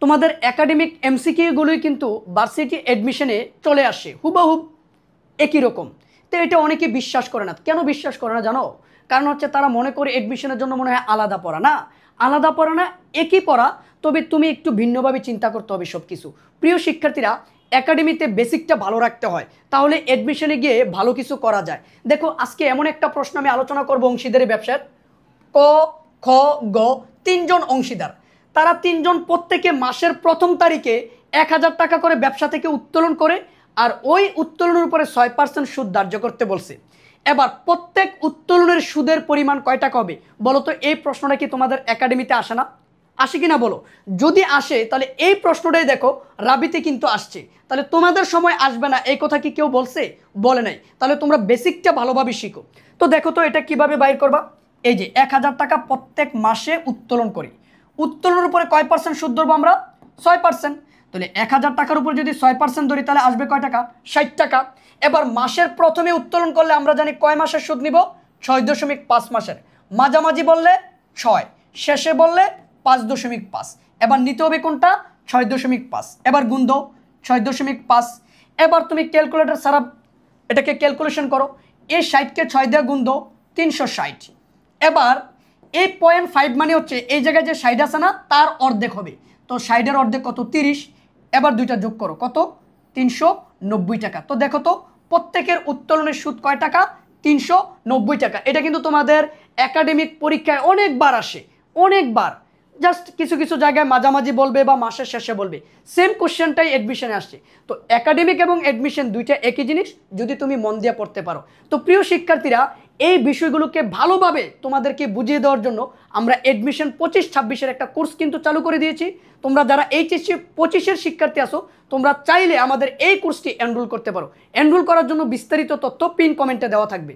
তোমাদের একাডেমিক এমসিকিউগুলোই কিন্তু ভার্সিটি অ্যাডমিশনে চলে আসে হুবহুব একই রকম। তো এটা অনেকে বিশ্বাস করে না। কেন বিশ্বাস করে না জানো? কারণ হচ্ছে তারা মনে করে অ্যাডমিশনের জন্য মনে হয় আলাদা পড়া। না, আলাদা পড়া না, একই পড়া, তবে তুমি একটু ভিন্নভাবে চিন্তা করতে হবে সব কিছু। প্রিয় শিক্ষার্থীরা, একাডেমিতে বেসিকটা ভালো রাখতে হয়, তাহলে অ্যাডমিশনে গিয়ে ভালো কিছু করা যায়। দেখো আজকে এমন একটা প্রশ্ন আমি আলোচনা করবো অংশীদারি ব্যবসার। ক, খ, গ, তিনজন অংশীদার, তারা তিনজন প্রত্যেকে মাসের প্রথম তারিখে 1000 টাকা করে ব্যবসা থেকে উত্তোলন করে, আর ওই উত্তোলনের উপরে 6% সুদ ধার্য করতে বলছে। এবার প্রত্যেক উত্তোলনের সুদের পরিমাণ কয় টাকা হবে বলো তো? এই প্রশ্নটা কি তোমাদের একাডেমিতে আসে না? আসে কি না বলো? যদি আসে তাহলে এই প্রশ্নটাই দেখো রাবিতে কিন্তু আসছে। তাহলে তোমাদের সময় আসবে না এই কথা কি কেউ বলছে? বলে নাই। তাহলে তোমরা বেসিকটা ভালোভাবে শিখো। তো দেখো তো এটা কিভাবে বাইর করবা। এই যে 1000 টাকা প্রত্যেক মাসে উত্তোলন করি, উত্তোলনের উপরে কয় পার্সেন্ট সুদ ধরবো আমরা? 6%। তাহলে 1000 টাকার উপর যদি 6% ধরি তাহলে আসবে কয় টাকা? 60 টাকা। এবার মাসের প্রথমে উত্তোলন করলে আমরা জানি কয় মাসের সুদ নিব? 6.5 মাসের। মাঝামাঝি বললে 6, শেষে বললে 5.5। এবার নিতে হবে কোনটা? 6.5। এবার গুণ দাও 6.5। এবার তুমি ক্যালকুলেটর ছাড়া এটাকে ক্যালকুলেশন করো। এই 60কে 6 দিয়ে গুণ দাও 360। এবার এই 0.5 মানে হচ্ছে এই জায়গায় যে 60 আছে না তার অর্ধেক হবে। তো 60-এর অর্ধেক কত? 30। এবার দুইটা যোগ করো, কত? 390 টাকা। তো দেখো তো প্রত্যেকের উত্তোলনের সুদ কয় টাকা? 390 টাকা। এটা কিন্তু তোমাদের একাডেমিক পরীক্ষায় অনেকবার আসে, অনেকবার। জাস্ট কিছু কিছু জায়গায় মাঝামাঝি বলবে বা মাসের শেষে বলবে। সেম কোশ্চেনটাই অ্যাডমিশনে আসছে। তো একাডেমিক এবং অ্যাডমিশন দুইটা একই জিনিস যদি তুমি মন দিয়ে পড়তে পারো। তো প্রিয় শিক্ষার্থীরা, এই বিষয়গুলোকে ভালোভাবে তোমাদেরকে বুঝিয়ে দেওয়ার জন্য আমরা অ্যাডমিশন 25-26-এর একটা কোর্স কিন্তু চালু করে দিয়েছি। তোমরা যারা এইচএসসি 25-এর শিক্ষার্থী আসো, তোমরা চাইলে আমাদের এই কোর্সটি এনরোল করতে পারো। এনরোল করার জন্য বিস্তারিত তথ্য পিন কমেন্টে দেওয়া থাকবে।